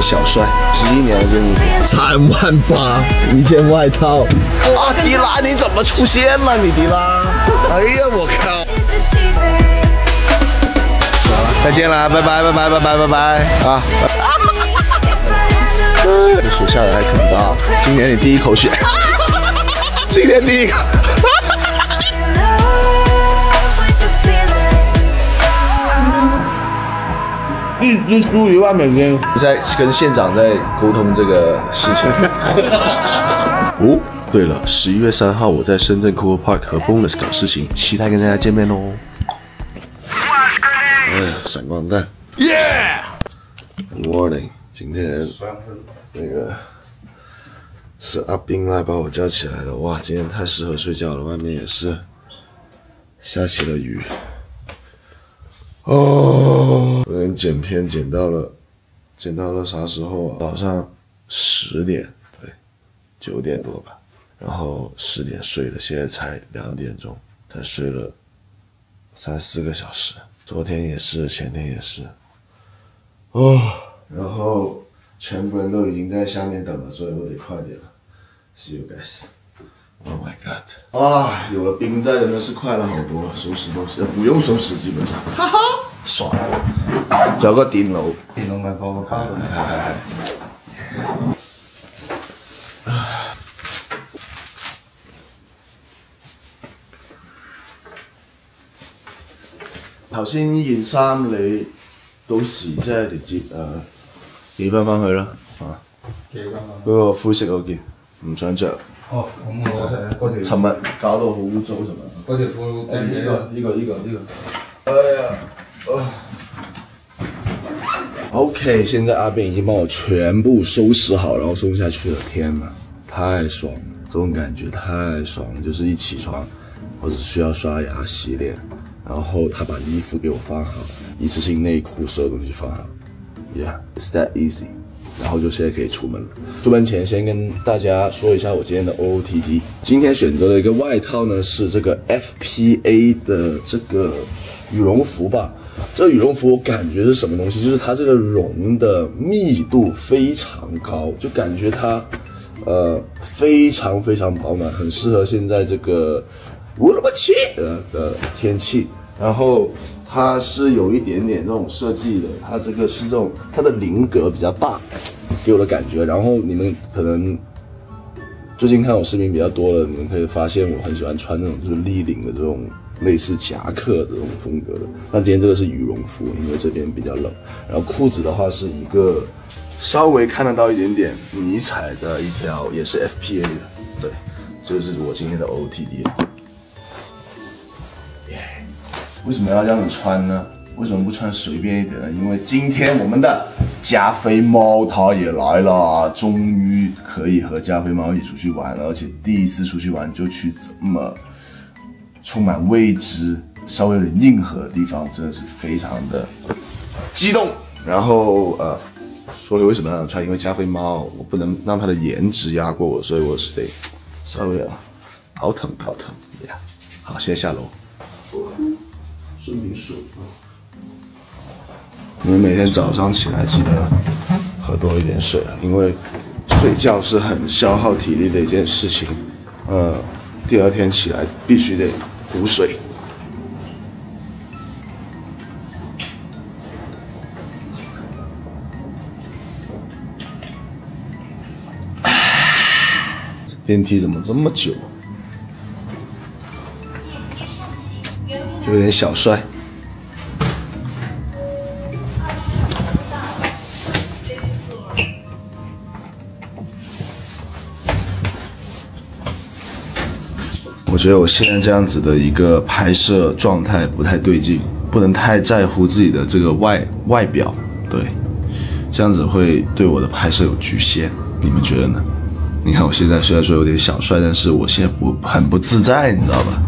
点小帅。11年了这衣服，3万8一件外套。啊，迪拉你怎么出现了你迪拉？哎呀我靠！再见啦，拜拜拜拜拜拜拜拜啊！这水下的还挺大，今年你第一口血，今年第一口。一只猪1万美金，在跟县长在沟通这个事情。哦，对了，11月3号我在深圳 Coco Park 和 Bonus 搞事情，期待跟大家见面哦。哎呀，闪光弹 ！Good morning， 今天那个是阿斌来把我叫起来的。哇，今天太适合睡觉了，外面也是下起了雨。哦，昨天剪片剪到了啥时候啊？早上10点，对，9点多吧。然后10点睡的，现在才2点钟，才睡了3、4个小时。昨天也是，前天也是。哦，然后全部人都已经在下面等了，所以我得快点了。See you guys。Oh my god！ 啊，有了冰在真的是快了好多，收拾东西不用收拾，基本上，哈哈，爽。仲有個電腦咪放個包度。頭先呢件衫你到時即係直接寄翻去啦，啊，寄翻去。嗰個灰色嗰件唔想着。哦，咁我嗰條。尋日搞到好污糟，尋日。嗰條褲呢個。哎呀，OK， 現在阿斌已經幫我全部收拾好，然後送下去了。天哪，太爽了！這種感覺太爽了，就是一起床，我只需要刷牙、洗臉，然後他把衣服給我放好，一次性內褲所有東西放好。Yeah，it's that easy。然後就現在可以出門了。出門前先跟大家說一下我今天的 OOTD。今天選擇的一個外套呢是這個 FPA 的這個羽絨服吧。這個羽絨服我感覺是什麼東西？就是它這個絨的密度非常高，就感覺它非常非常保暖，很適合現在這個烏魯木齊的天氣。然後它是有一點點這種設計的，它這個是這種它的領格比較大，給我的感覺。然後你們可能最近看我視頻比較多了，你們可以發現我很喜歡穿那種就是立領的這種類似夾克的這種風格的。但今天這個是羽絨服，因為這邊比較冷。然後褲子的話是一個稍微看得到一點點迷彩的一條，也是 FPA 的。對，這就是我今天的 OOTD。為什麼要這樣子穿呢？為什麼不穿隨便一點呢？因為今天我們的加菲貓它也來了，終於可以和加菲貓一起出去玩了，而且第一次出去玩就去這麼充滿未知、稍微有點硬核的地方，真的是非常的激動。然後所以為什麼要穿？因為加菲貓我不能讓它的顏值壓過我，所以我是得稍微頭疼呀。好，現在下樓。順便水，你們每天早上起來記得喝多一點水啊，因為睡覺是很消耗體力的一件事情。第二天起來必須得補水。電梯怎麼這麼久？有點小帥。我覺得我現在這樣子的一個拍攝狀態不太對勁，不能太在乎自己的這個外表，對，這樣子會對我的拍攝有局限。你們覺得呢？你看我現在雖然說有點小帥，但是我現在很不自在，你知道吧？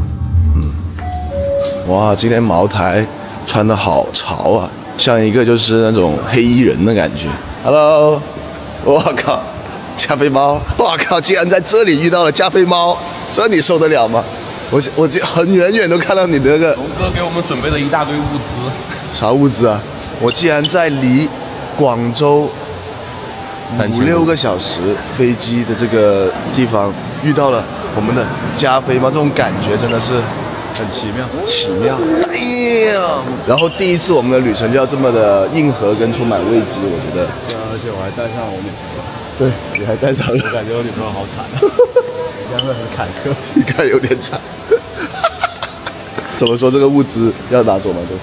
哇，今天茅台穿得好潮啊，像一個就是那種黑衣人的感覺。Hello， 我靠，加菲貓，我靠，竟然在這裡遇到了加菲貓，這你受得了嗎？我很遠都看到你的那個。龍哥給我們準備了一大堆物資。啥物資啊？我竟然在離廣州5、6个小时飞机的这个地方遇到了我们的加菲猫，这种感觉真的是很奇妙，奇妙。哎呀，然后第一次我们的旅程就要这么的硬核跟充满未知，我觉得。对啊，而且我还带上我女朋友。对，你还带上了。我感觉我女朋友好惨啊，这样会很坎坷。你看有点惨。怎么说这个物资要拿走吗？都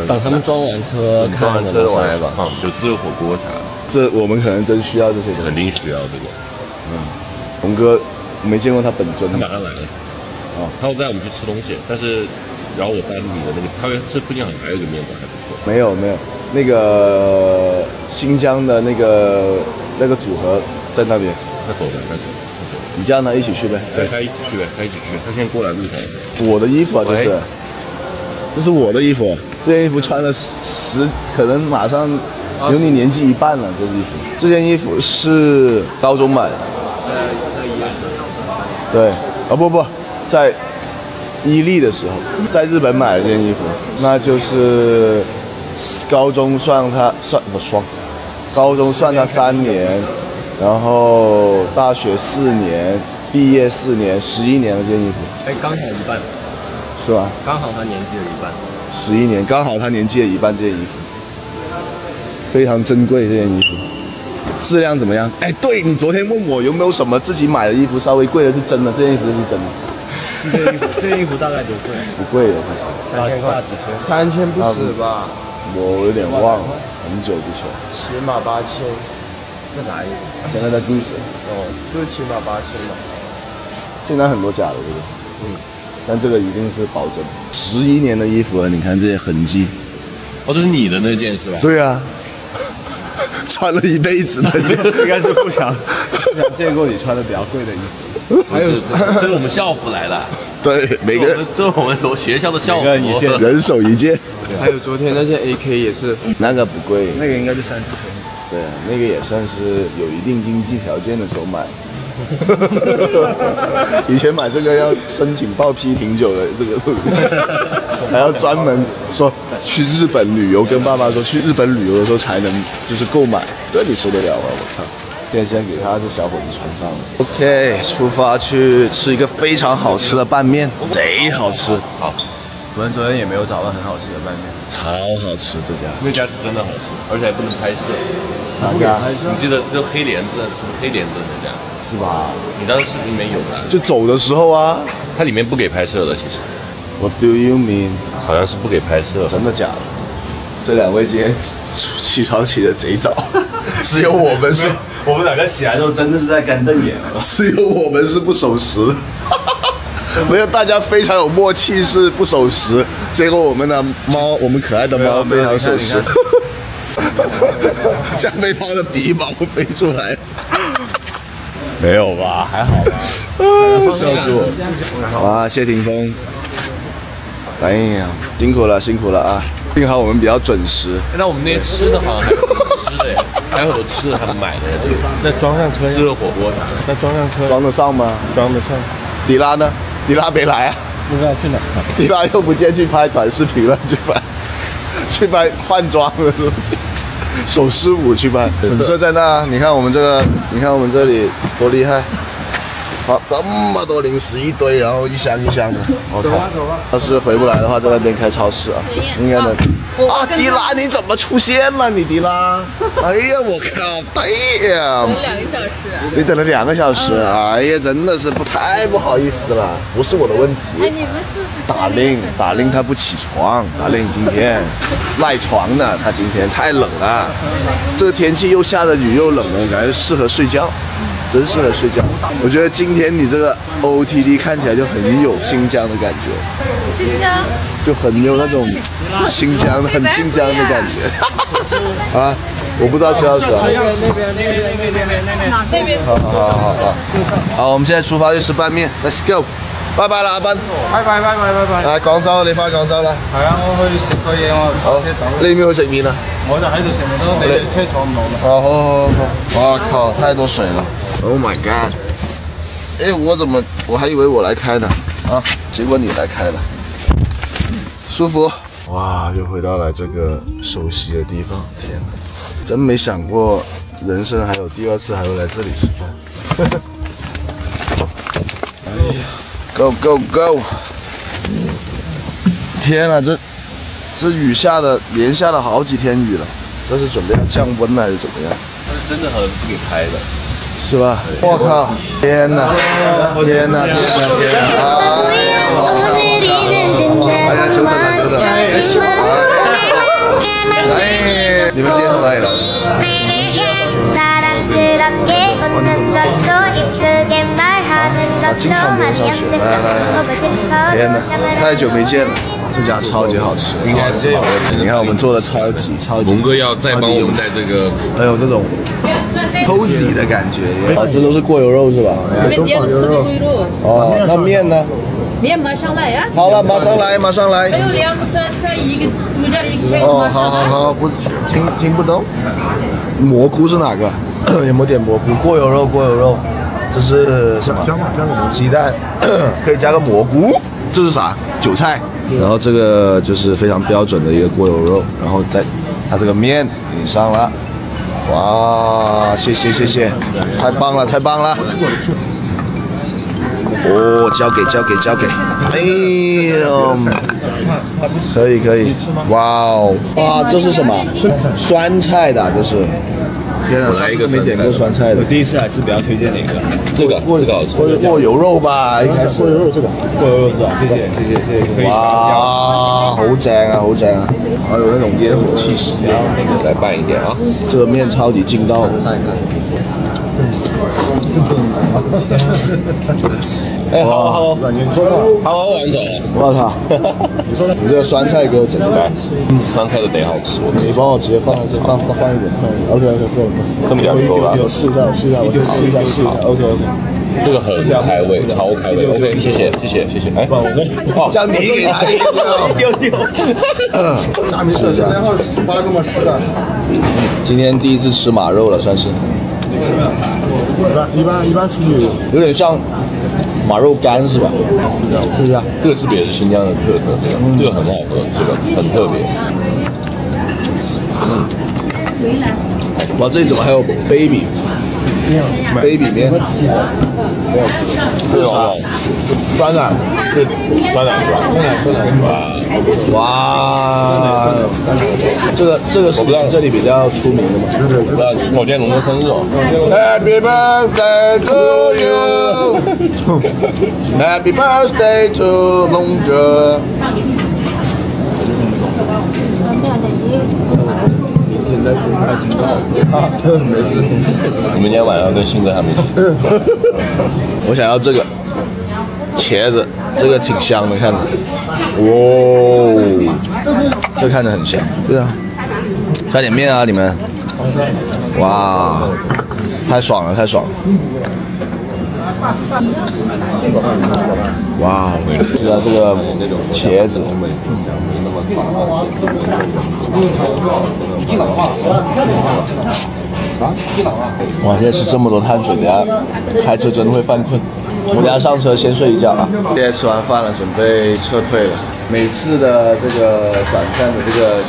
等他们装完车，装完车塞吧。就自热火锅啥的，这我们可能真需要这些东西。肯定需要这个。龙哥，我没见过他本尊。他马上来了。哦，他会带我们去吃东西，但是然后我带你的那个，他这附近好像还有一个面馆还不错。没有，那个新疆的那个组合在那边。他走了，他走。你叫他一起去呗。对，他一起去呗，他一起去。他现在过来路上。我的衣服啊，这是我的衣服，这件衣服穿了可能马上有你年纪一半了。这件衣服是高中买的。在伊利。对，不，在伊利的时候，在日本买了这件衣服，那就是高中高中算他3年，然后大学4年，毕业4年，11年的这件衣服。哎，刚好一半，是吧？刚好他年纪的一半。11年，刚好他年纪的一半。这件衣服非常珍贵，这件衣服质量怎么样？哎，对你昨天问我有没有什么自己买的衣服稍微贵的，是真的，这件衣服是真的。这件衣服大概多贵？不贵的，其实3000块，几千？3000不止吧？我有点忘了，很久之前。起码8000。这啥衣服？现在在 Gucci。哦，这起码8000吧。现在很多假的，对不对？但这个一定是保真。11年的衣服了，你看这些痕迹。哦，这是你的那件是吧？对啊，穿了一辈子的，这应该是不想见过你穿的比较贵的衣服。还有，这是我们校服来的。对，每个人这是我们学校的校服，一件，人手一件。还有昨天那件 AK 也是，那个不贵，那个应该是3000。对，那个也算是有一定经济条件的时候买。以前买这个要申请报批挺久的，这个还要专门说去日本旅游，跟爸妈说去日本旅游的时候才能就是购买，这你受得了吗？我靠！现在先给他这小伙子穿上了。OK， 出发去吃一个非常好吃的拌面，贼好吃。好，昨天也没有找到很好吃的拌面，超好吃这家。那家是真的好吃，而且还不能拍摄。哪家？你记得就黑帘子，什么黑帘子那家？是吧？你当时视频里面有的。就走的时候啊。它里面不给拍摄的，其实。What do you mean？ 好像是不给拍摄。真的假的？这2位今天起床起得贼早，只有我们是。我们2个起来之后真的是在干瞪眼了，只有我们是不守时。没有，大家非常有默契是不守时，结果我们的猫，我们可爱的猫非常守时。加菲猫的鼻毛飞出来。没有吧？还好吧。笑死我！哇，谢霆锋，哎呀，辛苦了啊！幸好我们比较准时。那我们那些吃的好像还有吃的耶，还有很多吃的还买的这个。再装上车，自热火锅啥的。再装上车，装得上吗？装得上。迪拉呢？迪拉没来啊？不知道去哪。迪拉又不见去拍短视频了，去拍换装了，是吧？手势舞去拍，粉色在那。你看我们这里多厉害！好，这么多零食一堆，然后一箱一箱的，我操！要是回不来的话，在那边开超市啊，应该能。啊，迪拉你怎么出现了？你迪拉？哎呀，我靠！对呀，等2个小时。你等了2个小时，哎呀，真的是太不好意思了，不是我的问题。哎，你们是不是打令他不起床，打令今天赖床呢，他今天太冷了，这个天气又下着雨又冷了，感觉适合睡觉。真适合睡觉。我觉得今天你这个 OOTD 看起来就很有新疆的感觉，新疆就很有那种新疆的感觉。啊，我不知道车钥匙啊。那边。好，我们现在出发去吃拌面 ，Let's go。拜拜啦，阿斌。拜拜。嚟廣州，你翻廣州啦？係啊，我去食過嘢，我坐車走。你要唔要去食麵啊？我就喺度食咪得，你車坐唔落嘛。哦，好。哇靠，太多水了。Oh my god！ 哎，我还以为我来开呢，啊，结果你来开了，舒服。哇，又回到了这个熟悉的地方，天哪，真没想过人生还有第二次还会来这里吃饭。哎呀 ，Go Go Go！ 天啊，这雨下的连下了好几天雨了，这是准备要降温还是怎么样？但是真的很不给拍的，是吧？我靠！天哪！天哪！天哪！天哪！哎呀，久等了，久等了！哎，你们今天从哪里来的？经常没上学。来来，天哪，太久没见了。这家超级好吃，应该是有问题。你看我们做的超级。龙哥要再帮我们在这个，还有这种 cozy 的感觉。啊，这都是过油肉是吧？面点四个龟肉，哦，那面呢？面马上来呀！好了，马上来，马上来。还有2个酸菜，一个猪脚，一个菜。哦，好，不听不懂。蘑菇是哪个？有没有点蘑菇？过油肉，这是什么？鸡蛋，可以加个蘑菇。这是啥？韭菜。然后这个就是非常标准的一个过油肉，然后再它这个面给你上了。哇，谢谢，太棒了。哦，交给，哎呦，可以，哇，这是什么？酸菜的，这是。天啊，上次没点过酸菜的。我第一次还是比较推荐哪个？这个好吃。过油肉吧，应该是。过油肉这个。过油肉是吧？谢谢。哇，好正啊！还有那种烟火气息。来拌一点啊。这个面超级劲道。哎，好，你做到了。好，王总。我操！你这个酸菜给我整来。酸菜的贼好吃。你帮我直接放一点。OK，够了。这么点够了。我试一下。OK。这个很开胃，超开胃。OK， 谢谢。哎，将你给他丢。大米是8个吗？是的。今天第一次吃马肉了，算是。一般出去有点像马肉干是吧？是啊，这个是不是也是新疆的特色？这个很好喝，这个很特别。哇，这里怎么还有 baby 面？这种酸奶，是酸奶是吧？哇，这个是这里比较出名的嘛？我今天龙哥生日哦 ！Happy birthday to you, Happy birthday to 龙哥。你们今天晚上跟信哥他们一起。我想要这个茄子，这个挺香的，看着。哦，这看着很香。对啊，加点面啊，你们。哇，太爽了。哇，对啊，这个茄子。哇，现在吃这么多碳水，等下开车真的会犯困。我等下上车先睡一觉啊。现在吃完饭了，准备撤退了。每次的这个短暂的这个，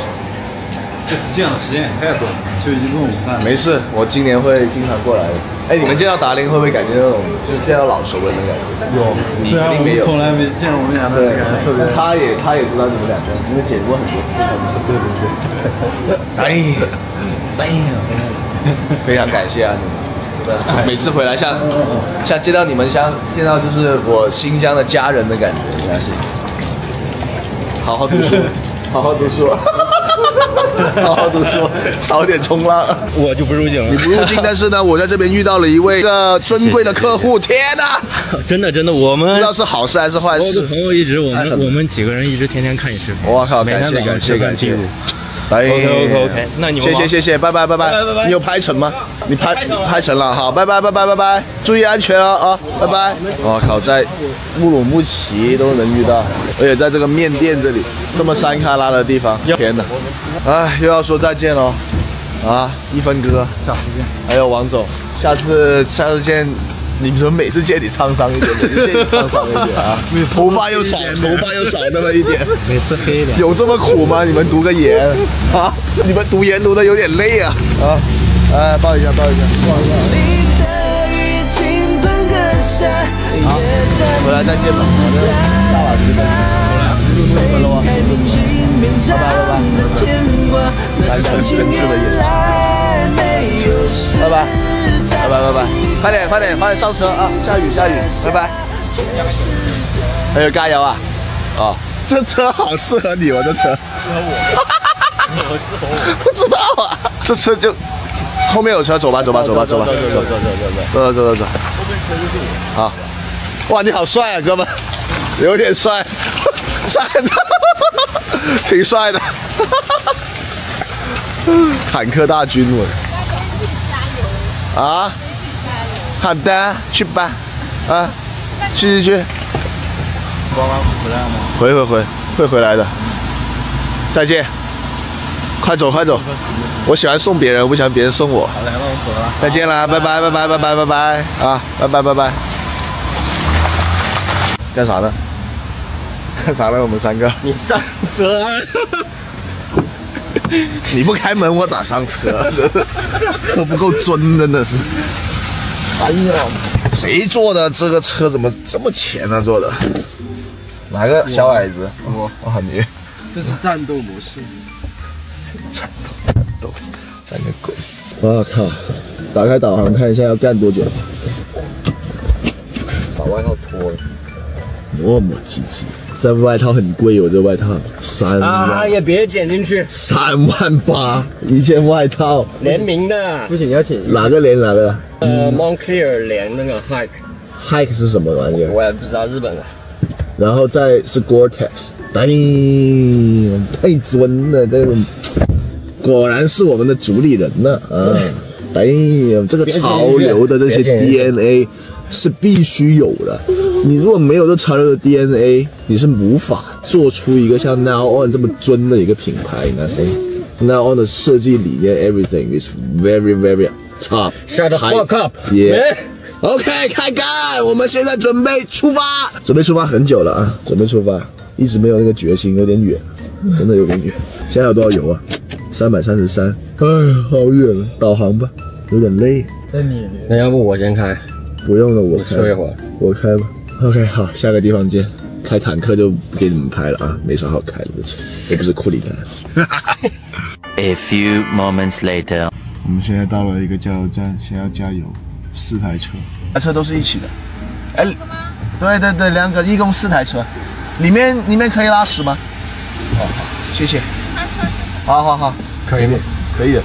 这样的时间也太短了，就一顿午饭。没事，我今年会经常过来的。哎，你们见到达林会不会感觉那种就是见到老熟人的感觉？有，你一定没有，从来没见过我们俩的感觉。他也知道你们两个，因为剪过很多次。对。哎呀，非常感谢啊你们。每次回来像见到你们，像见到就是我新疆的家人的感觉，应该是。好好读书，好好读书。好好读书，少点冲浪。我就不入境了。你不入境，但是呢，我在这边遇到了一位尊贵的客户。天哪！真的，我们不知道是好事还是坏事。我的朋友一直，我们几个人一直天天看你视频。我靠，感谢。OK， 那你们谢谢，拜拜。你有拍成吗？你拍成了，好，拜拜，注意安全啊，拜拜。我靠，在乌鲁木齐都能遇到，而且在这个面店这里这么山旮旯的地方，天哪！哎，又要说再见喽，啊，一分哥，下次见。还有王总，下次见。你们说每次见你沧桑一点，啊！头发又少那么一点，每次黑一点。有这么苦吗？你们读个研啊？你们读研读的有点累啊！哎，抱一下，抱一下，抱一下。好，回来再见吧。大老师们，回了吗？拜拜拜拜。单纯真挚的眼神。拜拜，拜拜拜拜。快点快点快点上车啊！下雨下雨，拜拜。还有加油啊！哦，这车好适合你，我这车。适合我。怎么适合我？不知道啊，这车就。后面有车，走吧，走吧，走吧，走吧，走。后面车就是我。好，哇，你好帅啊，哥们，有点帅，帅的，挺帅的。坦克大军我。啊，好的，去吧，啊，去。光光回来吗？会回来的。再见。快走快走！我喜欢送别人，我不喜欢别人送我。好嘞，那我走了。再见啦，拜拜拜拜拜拜拜拜啊！拜拜拜拜。干啥呢？干啥呢？我们三个。你上车啊！你不开门，我咋上车？都不够尊，真的是。哎呀，谁坐的这个车怎么这么前呢？坐的？哪个小矮子？我你。这是战斗模式。战斗，战个鬼！我靠！打开导航看一下要干多久。把外套脱了。磨唧唧，这外套很贵，我这外套3万。啊，也别剪进去。38000一件外套，联名的。不行，要剪。哪个联哪个？Moncler 联那个 Hike 是什么玩意儿？我也不知道，日本的。然后再是 Gore-Tex。太尊了，这种果然是我们的主理人呢啊！这个潮流的这些 DNA 是必须有的。你如果没有这潮流的 DNA， 你是无法做出一个像 Now On 这么尊的一个品牌。那谁 Now On 的设计理念 ，everything is very very top。Shut the fuck up！ OK， 开干！我们现在准备出发，很久了啊，准备出发。一直没有那个决心，有点远，真的有点远。现在有多少油啊？333。哎呀，好远了，导航吧，有点累。那要不我先开？不用了，我开。睡一会儿。我开吧。OK， 好，下个地方见。开坦克就不给你们拍了啊，没啥好开的，也不是库里南。A few moments later， 我们现在到了一个加油站，先要加油，4台车，车都是一起的。哎，对，两个，一共4台车。里面可以拉屎吗？好，谢谢。好，可以吗？可以，有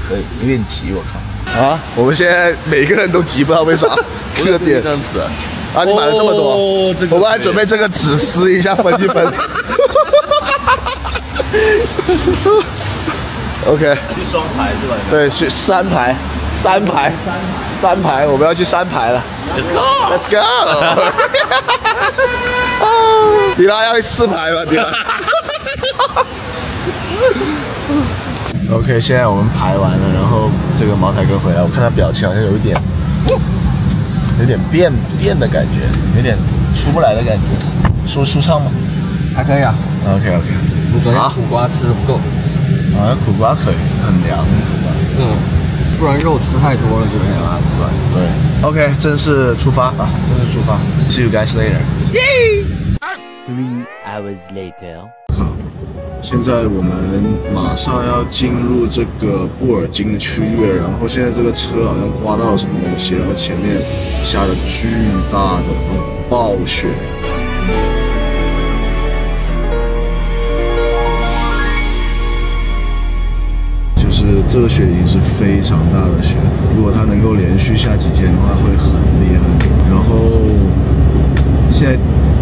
点急，我靠。啊，我们现在每个人都急，不知道为啥。这个点这样子啊，你买了这么多，我们还准备这个纸撕一下分一分。OK。去双排是吧？对，去3排，我们要去3排了。Let's go！ 迪拉要4排吧，迪拉。OK， 现在我们排完了，然后这个茅台哥回来，我看他表情好像有点变的感觉，有点出不来的感觉。舒畅吗？还可以啊。OK。你昨天苦瓜吃的不够。啊，苦瓜可以，很凉。不然肉吃太多了就没有啊。对。OK， 正式出发啊！See you guys later. 3 hours later， 好，现在我们马上要进入这个布尔津的区域，然后现在这个车好像刮到了什么东西，然后前面下了巨大的暴雪。就是这个雪已经是非常大的雪，如果它能够连续下几天的话，会很厉害。然后现在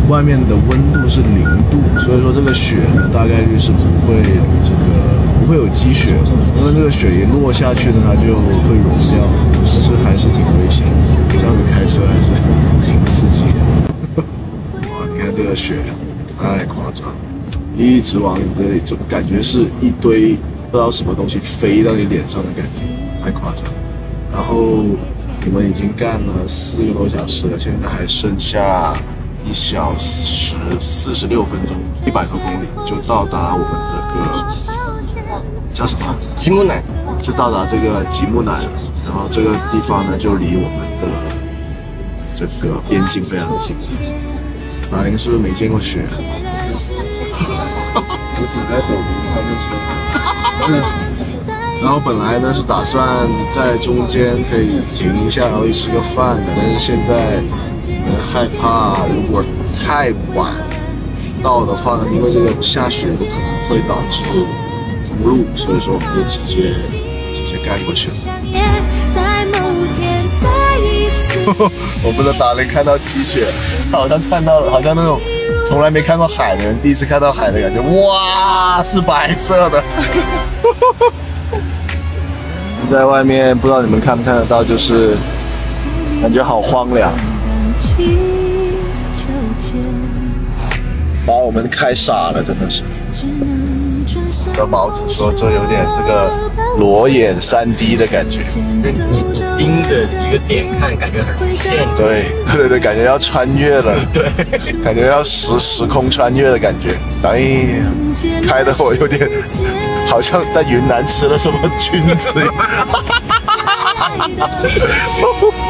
外面的温度是0度，所以说这个雪呢，大概率是不会有积雪，因为这个雪一落下去呢，它就会融掉，但是还是挺危险的。这样子开车还是挺刺激的。哇，你看这个雪太夸张了，一直往你这里，就感觉是一堆不知道什么东西飞到你脸上的感觉，太夸张。然后你们已经干了4个多小时了，现在还剩下1小时46分钟，100多公里就到达我们这个叫什么？吉木乃，就到达这个吉木乃了。然后这个地方呢就离我们的这个边境非常近。马林是不是没见过雪？我只在抖音上面。然后本来呢是打算在中间可以停一下，然后去吃个饭的，但是现在害怕如果太晚到的话呢，因为这个下雪有可能会导致封路，所以说我们就直接干过去了。我们的达雷看到积雪，好像看到了，好像那种从来没看过海的人第一次看到海的感觉，哇，是白色的。在外面不知道你们看不看得到，就是感觉好荒凉，把我们开傻了，真的是。跟毛子说，这有点这个裸眼3D 的感觉。你盯着一个点看，感觉很容易陷。对，感觉要穿越了，对，感觉要时空穿越的感觉。哎，开的我有点好像在云南吃了什么菌子。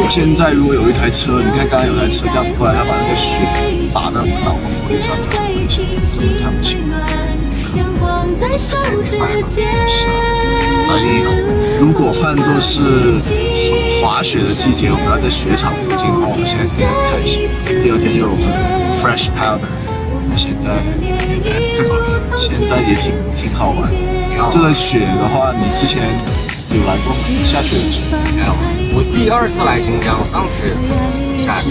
现在如果有一台车，你看刚刚有台车这样过来，他把那个雪打在我们脑门玻璃上，就很危险，根本看不清。如果换作是滑雪的季节，我们要在雪场附近的话，我们现在可以很开心。第二天又有很 fresh powder， 现在也挺好玩。这个雪的话，你之前有来过吗？下雪的时候？没有，我第2次来新疆，我上次也是下雪。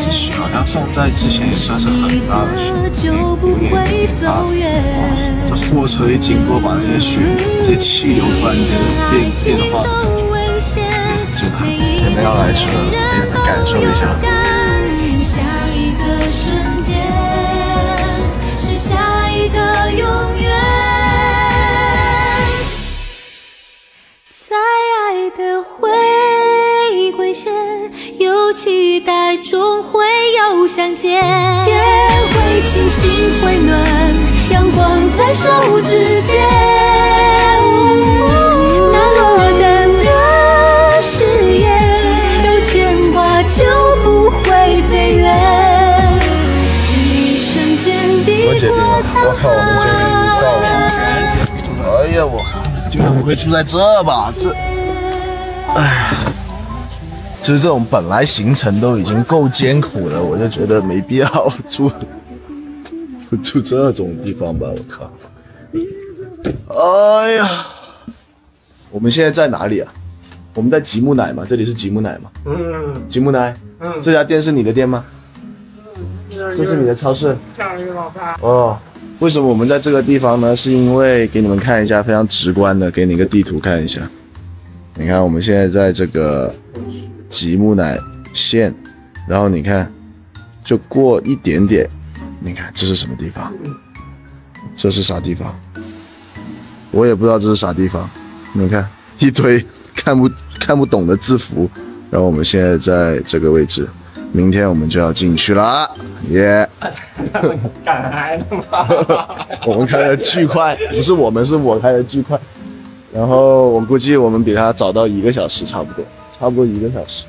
这雪好像放在之前也算是很大的雪，有点大。这货车一经过，把那些雪、这些气流突然间变化的感觉，也很震撼。你们要来车，给你们感受一下。下一个瞬间，是下一个永远。在爱的回归线，有期待终会有相见。天会清醒会暖，阳光在手指间。那落单的誓言，有牵挂就不会飞远。只一瞬间地过沧海。哎呀，我就不会住在这吧？哎，就是这种本来行程都已经够艰苦了，我就觉得没必要住这种地方吧。我靠！哎呀，我们现在在哪里啊？我们在吉木乃嘛，这里是吉木乃嘛。吉木乃。这家店是你的店吗？这是你的超市。哦。为什么我们在这个地方呢？是因为给你们看一下非常直观的，给你一个地图看一下。你看我们现在在这个吉木乃县，然后你看就过一点点，你看这是什么地方？这是啥地方？我也不知道这是啥地方。你看一堆看不懂的字符，然后我们现在在这个位置，明天我们就要进去了，耶！敢来了吗？我们开的巨快，不是我们，是我开的巨快。然后我估计我们比他早到1个小时，差不多1个小时。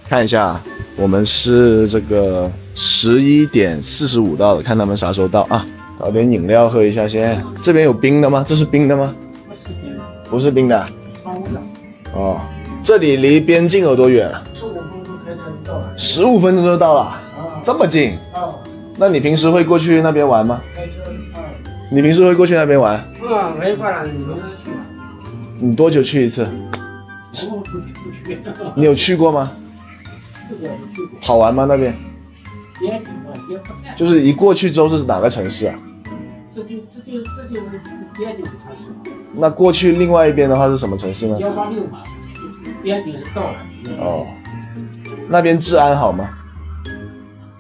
看一下，我们是这个11点45到的，看他们啥时候到啊？搞点饮料喝一下先。这边有冰的吗？这是冰的吗？不是冰的。哦，这里离边境有多远？15分钟就到了，这么近？那你平时会过去那边玩吗？你平时会过去那边玩？没法了，你们去玩。你多久去一次？你有去过吗？好玩吗？那边？就是一过去之后是哪个城市啊？这就是边境的城市。那过去另外一边的话是什么城市呢186嘛，边境是到了。哦，那边治安好吗？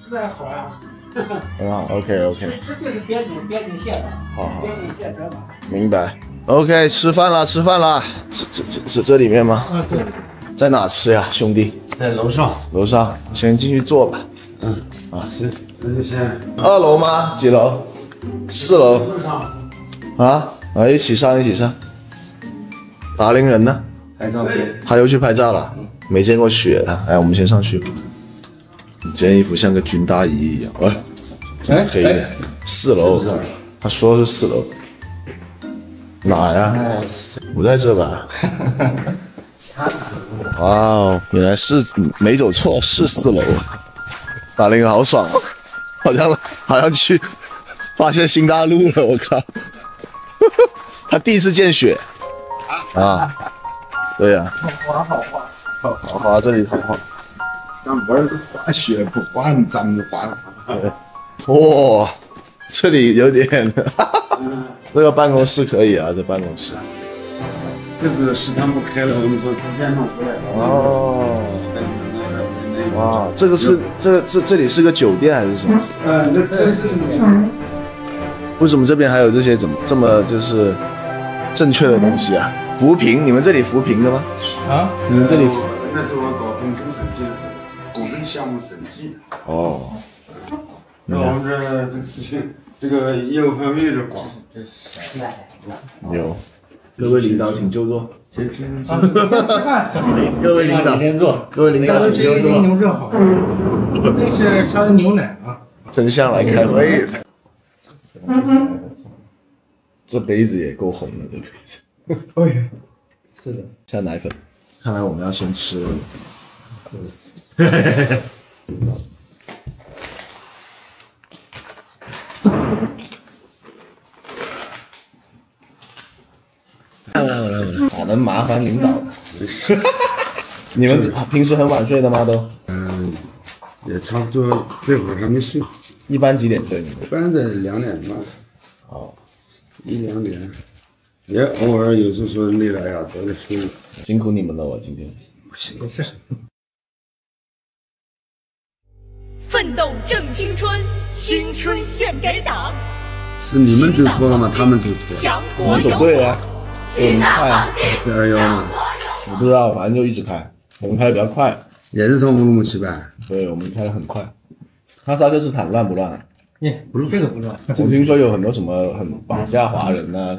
治安好啊。很好 ，OK。这就是边境线了。好，边境线走嘛。明白。OK， 吃饭了。这里面吗？对。在哪吃呀，兄弟？在楼上。楼上，先进去坐吧。行，那就先。2楼吗？几楼？4楼。啊，一起上。达令人呢？拍照片。他又去拍照了，没见过雪的。哎，我们先上去。你这件衣服像个军大衣一样，真黑的。4楼，他说是4楼。哪呀？不在这吧？哇哦，原来是没走错，是4楼。打了一个好爽啊，好像去发现新大陆了，我靠！他第一次见雪啊，对呀、好滑，这里好滑。咱玩是滑雪，不滑咱们滑。哇，这里有点，这个办公室可以啊，这办公室。这是食堂不开了，我们说图片弄出来了。哦。哇，这个是这里是个酒店还是什么？那这是为什么这边还有这些这么就是正确的东西啊？扶贫，你们这里扶贫的吗？啊，你们这里那是我搞工程审计的，工程项目审计的。哦。那我们这个事情，这个业务范围有点广。有，各位领导请就坐。先吃饭。各位领导先坐。各位领导请就坐。牛正好，那是烧牛奶啊。真相来开会。这杯子也够红的，这杯子。哎，是的。下奶粉。看来我们要先吃。来，能麻烦领导。你们平时很晚睡的吗？都？也差不多，这会儿还没睡。一般几点睡？你们？一般在2点半。哦，1、2点。也偶尔有时候说累了呀，早点睡。辛苦你们了，我今天。没事。奋斗正青春，青春献给党。是你们走错了吗？他们走错了。强我们走对了，我们快啊！是21吗？我不知道，反正就一直开，我们开的比较快。也是从乌鲁木齐吧？对，我们开的很快。哈萨克斯坦乱不乱啊？不是这个不乱。我听说有很多什么很绑架华人啊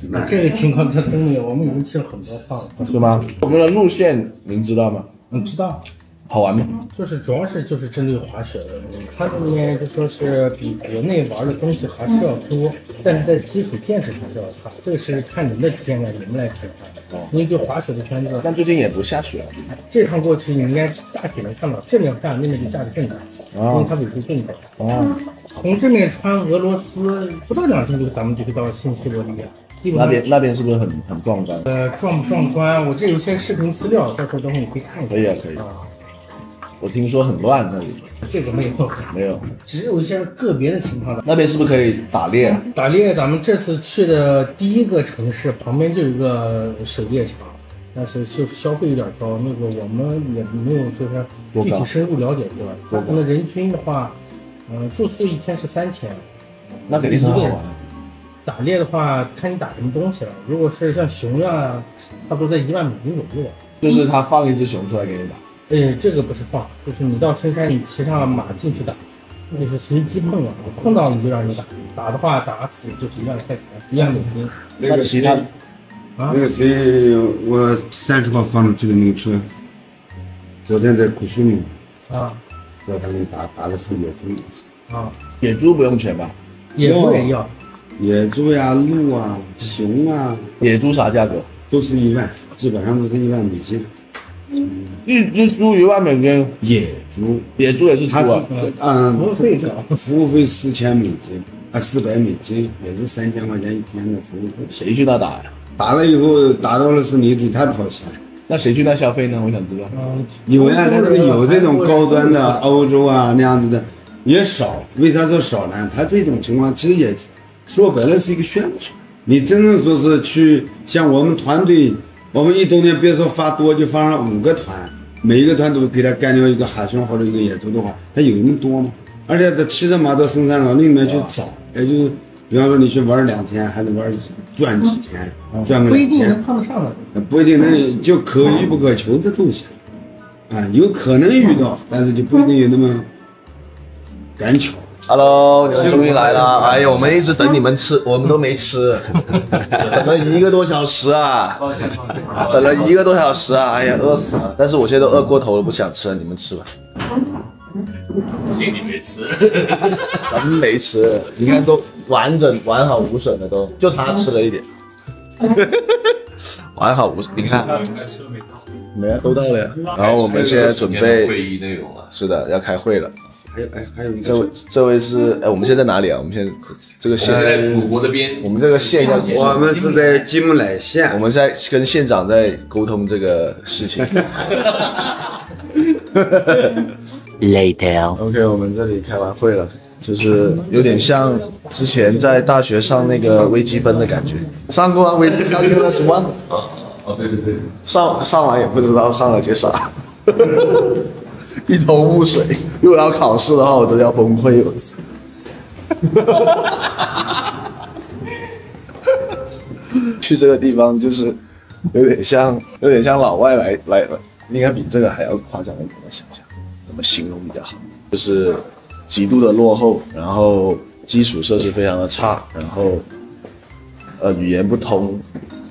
什么。这个情况真没有，我们已经去了很多趟了。是吗？我们的路线您知道吗？知道。好玩吗？就是主要是就是针对滑雪的，它这里面就说是比国内玩的东西还是要多，但是在基础建设上是要差，这个是看你们的体验感，你们来评判。因为对滑雪的圈子，但最近也不下雪了。这趟过去你应该大体能看到，这面下那边就下的更大，因为它纬度更高。从这面穿俄罗斯不到2天咱们就可以到新西伯利亚。那边是不是很壮观？壮不壮观？我这有些视频资料，到时候等会你可以看一下。可以啊，可以。我听说很乱那里。这个没有，只有一些个别的情况的。那边是不是可以打猎？打猎，咱们这次去的第一个城市旁边就有一个狩猎场，但是就是消费有点高，那个我们也没有说是具体深入了解过。可能人均的话，住宿1天是3000，那肯定很好玩。打猎的话，看你打什么东西了。如果是像熊啊，差不多在1万美金左右。就是他放一只熊出来给你打。这个不是放，就是你到深山，你骑上马进去打，就是随机碰啊，碰到你就让你打，打的话打死就是1万块钱，1万美金。那个其他，那个谁，我30号放的这个牛车，昨天在库苏姆叫他们打了头野猪。野猪不用钱吧？野猪也要。野猪呀、鹿啊、熊啊。野猪啥价格？都是1万，基本上都是1万美金。一只猪1万美金。野猪也是猪啊？服务费4000美金，400美金，也是3000块钱1天的服务费。谁去那打呀？打了以后打到了是你给他掏钱。那谁去那消费呢？我想知道。有呀，他这个有这种高端的欧洲啊那样子的也少。为啥说少呢？他这种情况其实也说白了是一个宣传。你真正说是去像我们团队。我们一冬天别说发多，就发上5个团，每一个团都给他干掉一个哈熊或者一个野猪的话，他有那么多吗？而且他骑着马到深山老林里面去找，也就是比方说你去玩2天，还得转几天，转个2天，不一定能碰得上的，不一定能，就可遇不可求的东西有可能遇到，但是就不一定有那么赶巧。Hello， 你们终于来了！哎呀，我们一直等你们吃，我们都没吃，等了1个多小时啊！等了1个多小时啊！哎呀，饿死了！但是我现在都饿过头了，不想吃了，你们吃吧。你没吃，咱们没吃，你看都完好无损的都，就他吃了一点，完好无损。你看，没啊，都到了呀。然后我们现在准备会议内容了，是的，要开会了。还有一个这位是我们现在在哪里啊？我们现在这个县在祖国的边，我们这个县要我们是在吉木莱县，我们在跟县长在沟通这个事情。Later. OK， 我们这里开完会了，就是有点像之前在大学上那个微积分的感觉。上过啊，微积分 calculus 1。哦，对对对，上完也不知道上了些啥。一头雾水，如果要考试的话，我真的要崩溃了。去这个地方就是有点像老外来，应该比这个还要夸张一点的想象，怎么形容比较好？就是极度的落后，然后基础设施非常的差，然后语言不通。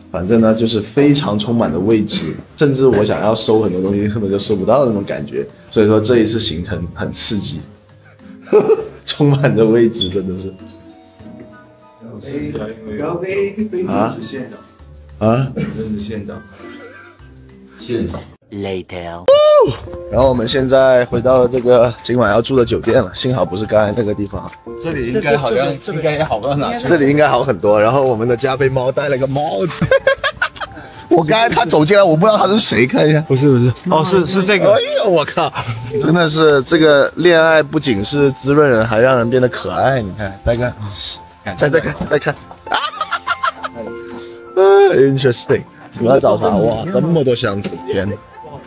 反正呢，就是非常充满的未知，甚至我想要收很多东西，根本就收不到的那种感觉。所以说这一次行程很刺激，充满着未知，真的是。啊？认识县长。县长。Later. 然后我们现在回到了这个今晚要住的酒店了，幸好不是刚才那个地方。这里应该好像应该也好不到哪去。这里应该好很多。然后我们的家被猫戴了个帽子。我刚才他走进来，我不知道他是谁，看一下。不是，哦，是这个。哎呦，我靠！真的是这个恋爱不仅是滋润人，还让人变得可爱。你看，再看，再看。Interesting。主要找啥？哇，这么多箱子，天！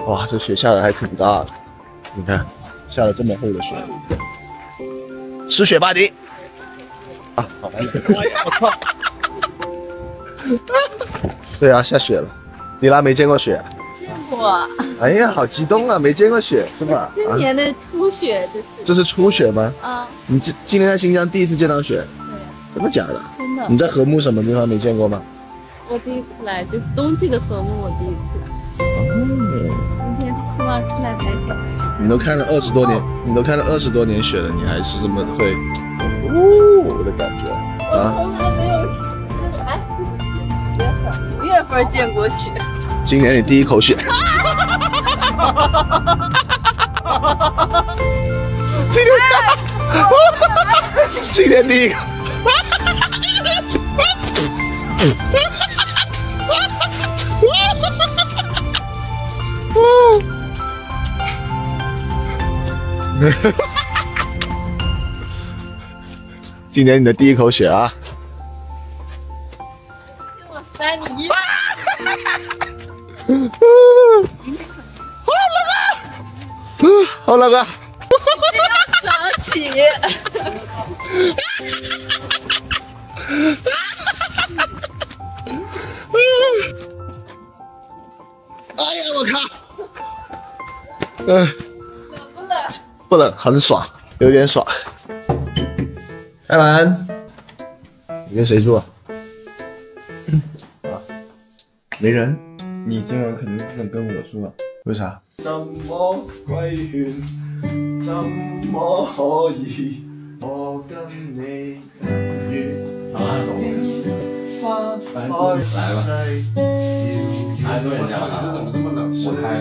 哇，这雪下的还挺大的。你看，下了这么厚的雪。吃雪吧你！啊，好难听！我靠！对啊，下雪了。你拉没见过雪？见过。哎呀，好激动啊！没见过雪是吧？今年的初雪这是。这是初雪吗？啊。你今年在新疆第一次见到雪？对。真的假的？真的。你在禾木什么地方没见过吗？我第一次来，就是冬季的禾木，我第一次。哦。今天希望是来白天。你都看了20多年雪了，你还是这么会，我的感觉啊！我从来没有5月份见过雪。今年你第一口雪。今年第一口。今年你的第一口雪啊！我塞你衣服。好冷啊！想起。哎呀，我靠！冷不冷？不冷，很爽，有点爽。开门。你跟谁住啊？没人。你今晚肯定不能跟我住啊？为啥？怎麼規勸？怎麼可以？我跟你月花開世，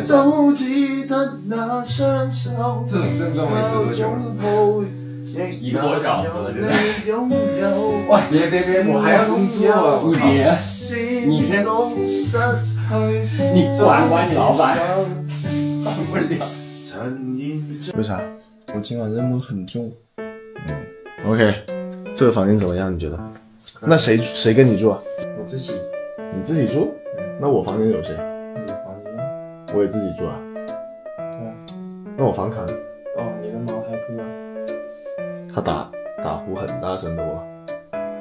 都只得那雙手。這種症狀維持多久？1個多小時了，現在。哇，別，我還要工作啊，五姐，你先，你管你老闆，管不了。為啥？我今晚任務很重。OK， 這個房間怎麼樣？你覺得？那誰跟你住啊？我自己。你自己住？那我房間有誰？你房間？我也自己住啊。對啊。那我房卡呢？哦，你的貓還不啊？他打呼很大聲的哦。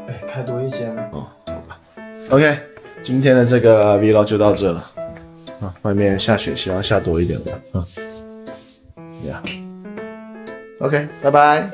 哎，開多一間。哦，好吧。OK， 今天的這個 vlog 就到這了。啊，外面下雪，希望下多一點吧。啊。Yeah。OK， 拜拜。